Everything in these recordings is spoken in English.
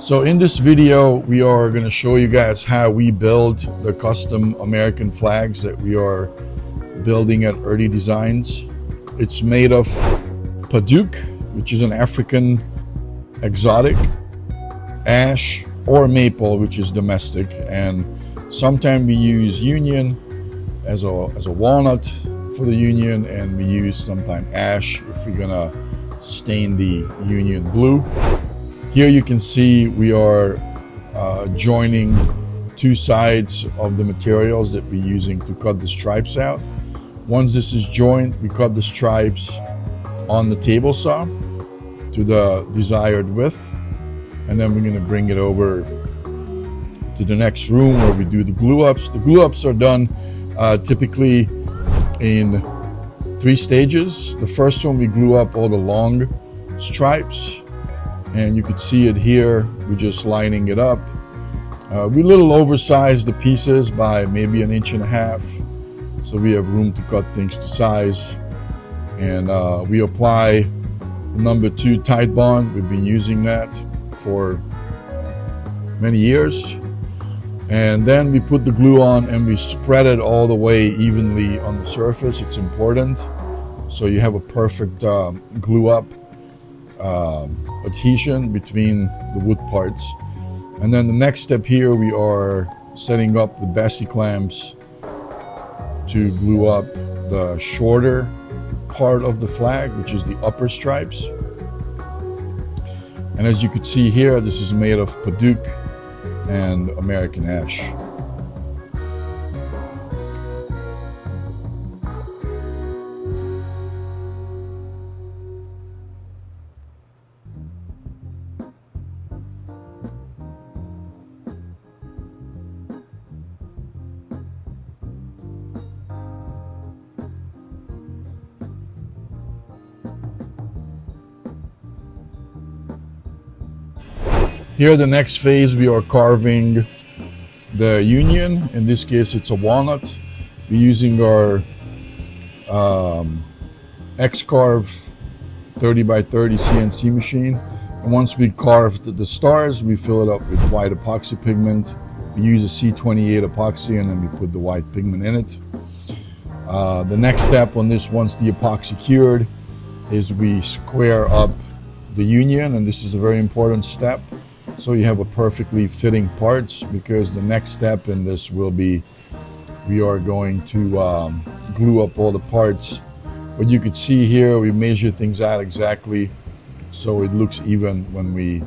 So in this video, we are going to show you guys how we build the custom American flags that we are building at Erdei Designs. It's made of Padauk, which is an African exotic, ash, or maple, which is domestic, and sometimes we use union as a walnut for the union, and we use sometimes ash if we're gonna stain the union blue. Here you can see we are joining two sides of the materials that we're using to cut the stripes out. Once this is joined, we cut the stripes on the table saw to the desired width, and then we're going to bring it over to the next room where we do the glue ups. The glue ups are done typically in 3 stages. The first one, we glue up all the long stripes, and you could see it here. We're just lining it up. We a little oversized the pieces by maybe 1.5 inches, so we have room to cut things to size. And we apply number 2 Tide Bond. We've been using that for many years. And then we put the glue on and we spread it all the way evenly on the surface. It's important, so you have a perfect glue up adhesion between the wood parts. And then the next step here, we are setting up the Bessie clamps to glue up the shorter part of the flag, which is the upper stripes. And as you can see here, this is made of Padauk and American ash. Here, the next phase, we are carving the union. In this case, it's a walnut. We're using our X-Carve 30x30 CNC machine. And once we carved the stars, we fill it up with white epoxy pigment. We use a C28 epoxy, and then we put the white pigment in it. The next step on this, once the epoxy cured, is we square up the union, and this is a very important step. So you have a perfectly fitting parts, because the next step in this will be we are going to glue up all the parts. But you could see here we measure things out exactly so it looks even when we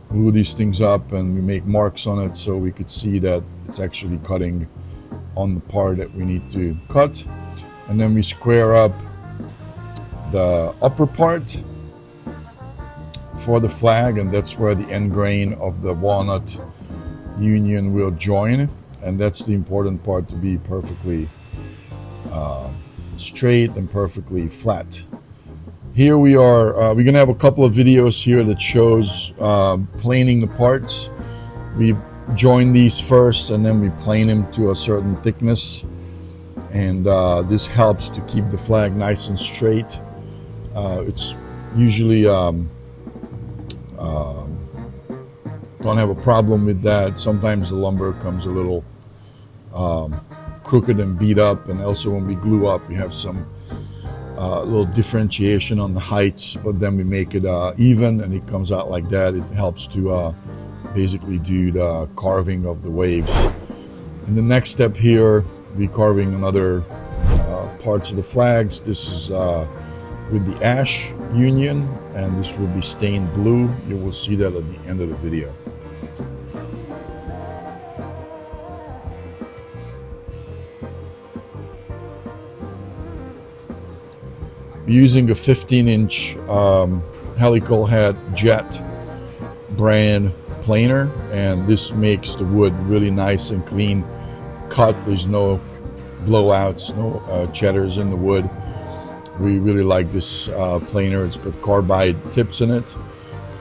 glue these things up, and we make marks on it so we could see that it's actually cutting on the part that we need to cut. And then we square up the upper part for the flag, and that's where the end grain of the walnut union will join, and that's the important part, to be perfectly straight and perfectly flat. Here we are, we're gonna have a couple of videos here that shows planing the parts. We join these first, and then we plane them to a certain thickness, and this helps to keep the flag nice and straight. It's usually don't have a problem with that. Sometimes the lumber comes a little crooked and beat up, and also when we glue up, we have some little differentiation on the heights, but then we make it even, and it comes out like that. It helps to basically do the carving of the waves. And the next step here, we're carving another parts of the flags. This is with the ash union, and this will be stained blue. You will see that at the end of the video. We're using a 15-inch helical head jet brand planer, and this makes the wood really nice and clean cut. There's no blowouts, no cheddars in the wood. We really like this planer. It's got carbide tips in it,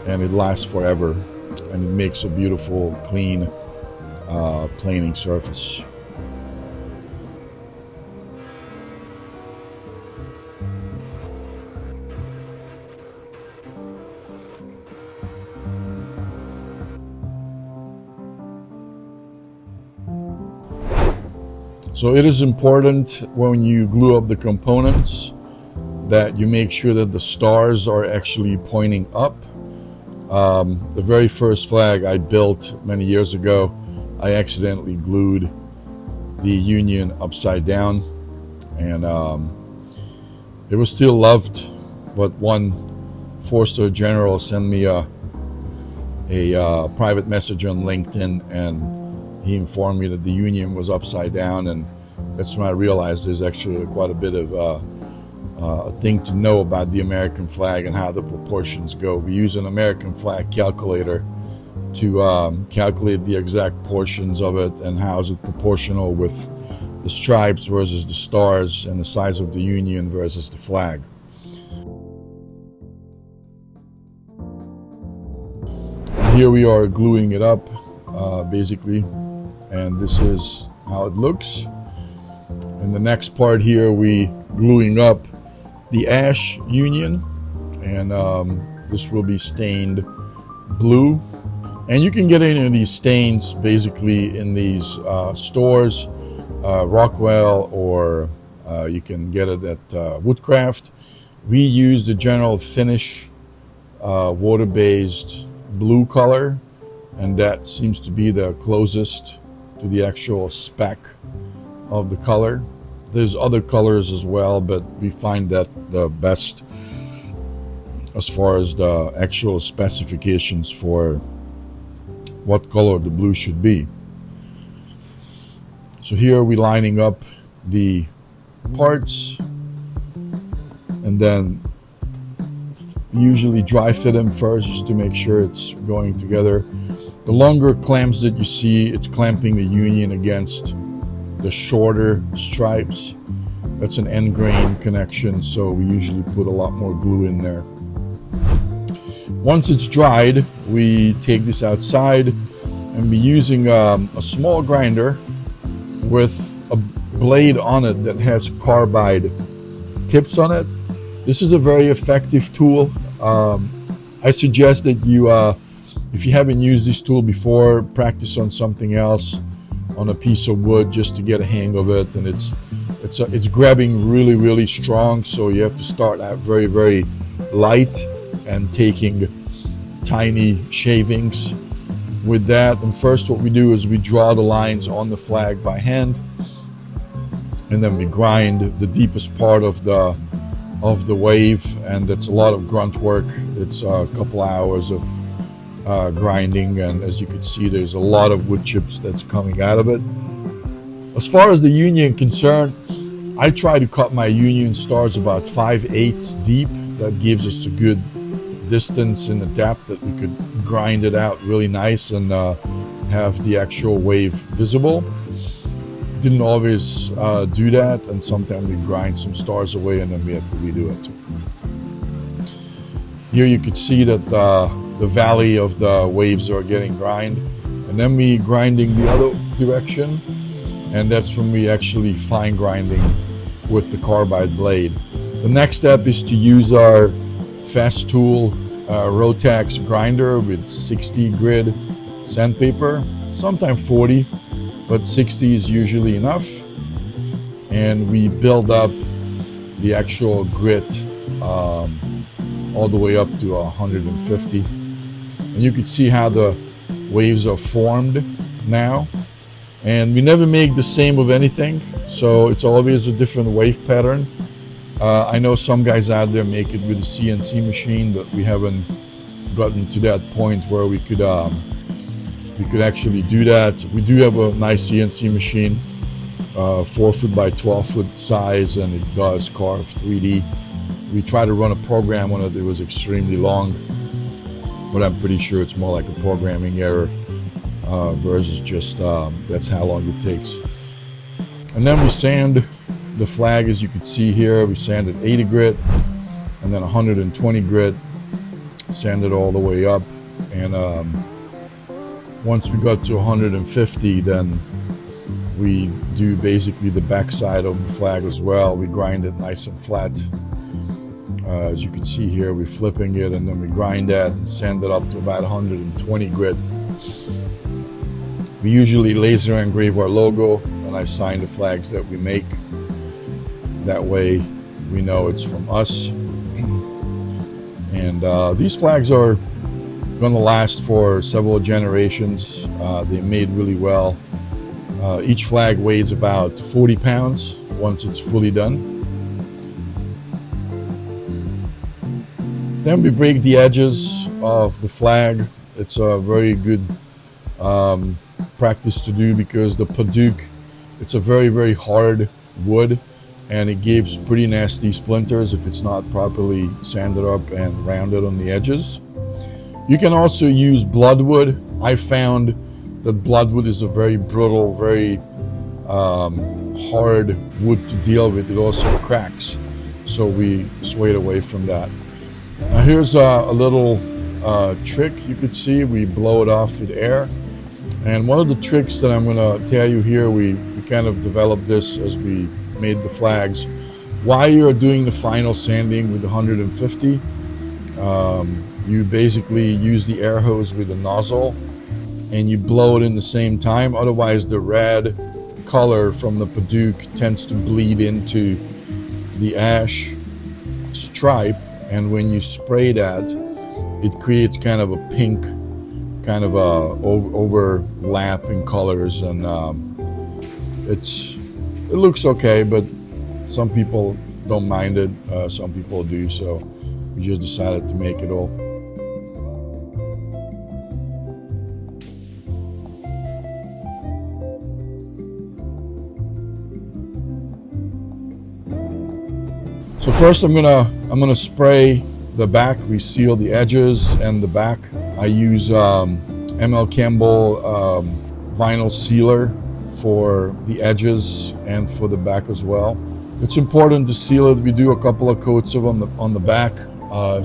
and it lasts forever, and it makes a beautiful, clean planing surface. So it is important when you glue up the components that you make sure that the stars are actually pointing up. The very first flag I built many years ago, I accidentally glued the Union upside down, and it was still loved, but one four-star general sent me a private message on LinkedIn, and he informed me that the Union was upside down, and that's when I realized there's actually quite a bit of a thing to know about the American flag and how the proportions go. We use an American flag calculator to calculate the exact portions of it and how is it proportional with the stripes versus the stars and the size of the Union versus the flag. Here we are gluing it up basically, and this is how it looks. In the next part here, we gluing up the ash Union, and this will be stained blue. And you can get any of these stains basically in these stores, Rockwell, or you can get it at Woodcraft. We use the General Finish water-based blue color, and that seems to be the closest to the actual spec of the color. There's other colors as well, but we find that the best as far as the actual specifications for what color the blue should be. So here we're lining up the parts, and then usually dry fit them first just to make sure it's going together. The longer clamps that you see, it's clamping the Union against the shorter stripes. That's an end grain connection, so we usually put a lot more glue in there. Once it's dried, we take this outside and be using a small grinder with a blade on it that has carbide tips on it. This is a very effective tool. I suggest that you, if you haven't used this tool before, practice on something else, on a piece of wood, just to get a hang of it. And it's grabbing really strong, so you have to start out very light and taking tiny shavings with that. And first what we do is we draw the lines on the flag by hand, and then we grind the deepest part of the wave, and it's a lot of grunt work. It's a couple hours of grinding, and as you can see, there's a lot of wood chips that's coming out of it. As far as the Union concerned, I try to cut my Union stars about 5/8 deep. That gives us a good distance in the depth that we could grind it out really nice and have the actual wave visible. Didn't always do that, and sometimes we grind some stars away and then we have to redo it. Here you could see that the valley of the waves are getting grind, and then we grinding the other direction, and that's when we actually fine grinding with the carbide blade. The next step is to use our Festool Rotax grinder with 60 grit sandpaper, sometimes 40, but 60 is usually enough. And we build up the actual grit all the way up to 150. And you can see how the waves are formed now. And we never make the same of anything, so it's always a different wave pattern. I know some guys out there make it with a CNC machine, but we haven't gotten to that point where we could actually do that. We do have a nice CNC machine, 4 foot by 12 foot size, and it does carve 3D. We tried to run a program on it. It was extremely long, but I'm pretty sure it's more like a programming error versus just that's how long it takes. And then we sand the flag, as you can see here. We sanded 80 grit and then 120 grit, sand it all the way up, and once we got to 150, then we do basically the backside of the flag as well. We grind it nice and flat. As you can see here, we're flipping it, and then we grind that and sand it up to about 120 grit. We usually laser engrave our logo and I sign the flags that we make. That way we know it's from us. And these flags are going to last for several generations. They're made really well. Each flag weighs about 40 pounds once it's fully done. Then we break the edges of the flag. It's a very good practice to do because the Padauk, it's a very, very hard wood, and it gives pretty nasty splinters if it's not properly sanded up and rounded on the edges. You can also use bloodwood. I found that bloodwood is a very brittle, very hard wood to deal with. It also cracks, so we swayed away from that. Now here's a little trick you could see. We blow it off with air. And one of the tricks that I'm going to tell you here, we kind of developed this as we made the flags. While you're doing the final sanding with 150, you basically use the air hose with the nozzle and you blow it in the same time. Otherwise, the red color from the Padauk tends to bleed into the ash stripe. And when you spray that, it creates kind of a pink, kind of a overlap in colors, and it looks okay, but some people don't mind it, some people do, so we just decided to make it all. So first I'm gonna spray the back. We seal the edges and the back. I use ML Campbell vinyl sealer for the edges and for the back as well. It's important to seal it. We do a couple of coats of on the back.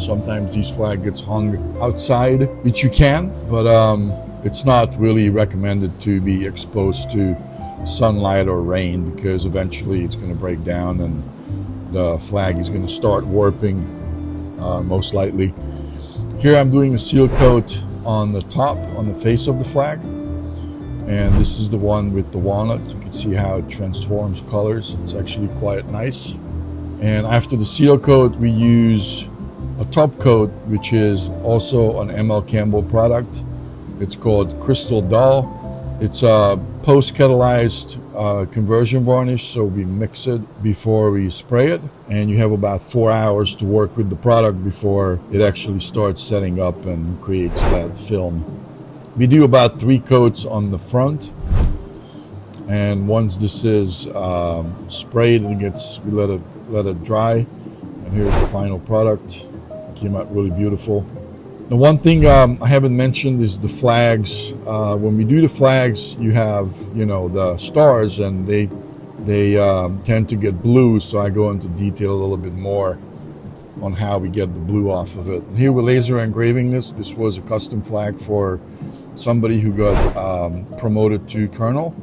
Sometimes these flag gets hung outside, which you can, but it's not really recommended to be exposed to sunlight or rain because eventually it's going to break down and the flag is going to start warping, most likely. Here I'm doing a seal coat on the top, on the face of the flag, and this is the one with the walnut. You can see how it transforms colors. It's actually quite nice. And after the seal coat, we use a top coat, which is also an ML Campbell product. It's called Crystal Dull. It's a post-catalyzed conversion varnish, so we mix it before we spray it, and you have about 4 hours to work with the product before it actually starts setting up and creates that film. We do about 3 coats on the front, and once this is sprayed and we let it dry, and here's the final product. It came out really beautiful. The one thing I haven't mentioned is the flags. When we do the flags, you have, the stars, and they tend to get blue, so I go into detail a little bit more on how we get the blue off of it. And here we're laser engraving this. This was a custom flag for somebody who got promoted to colonel.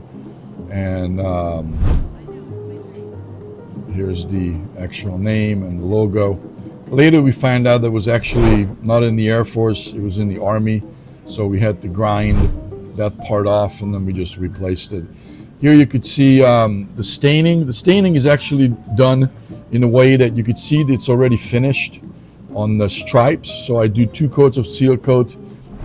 And here's the actual name and the logo. Later we find out that was actually not in the Air Force, it was in the Army. So we had to grind that part off and then we just replaced it. Here you could see the staining. The staining is actually done in a way that you could see that it's already finished on the stripes. So I do 2 coats of seal coat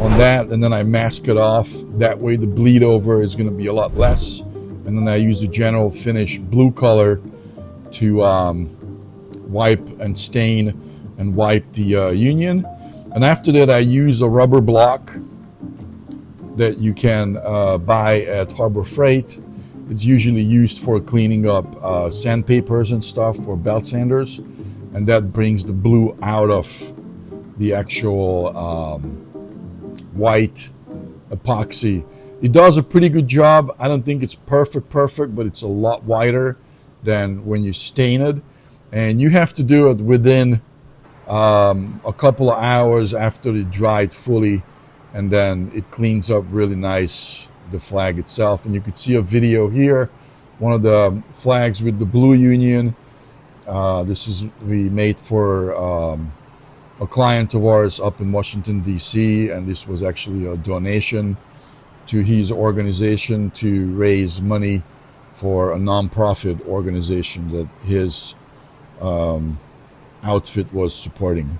on that and then I mask it off. That way the bleed over is going to be a lot less. And then I use the general finish blue color to wipe and stain and wipe the union. And after that I use a rubber block that you can buy at Harbor Freight. It's usually used for cleaning up sandpapers and stuff for belt sanders, and that brings the blue out of the actual white epoxy. It does a pretty good job. I don't think it's perfect, but it's a lot whiter than when you stain it, and you have to do it within a couple of hours after it dried fully, and then it cleans up really nice, the flag itself. And you could see a video here, one of the flags with the blue union. This is we made for a client of ours up in Washington DC, and this was actually a donation to his organization to raise money for a non-profit organization that his outfit was supporting.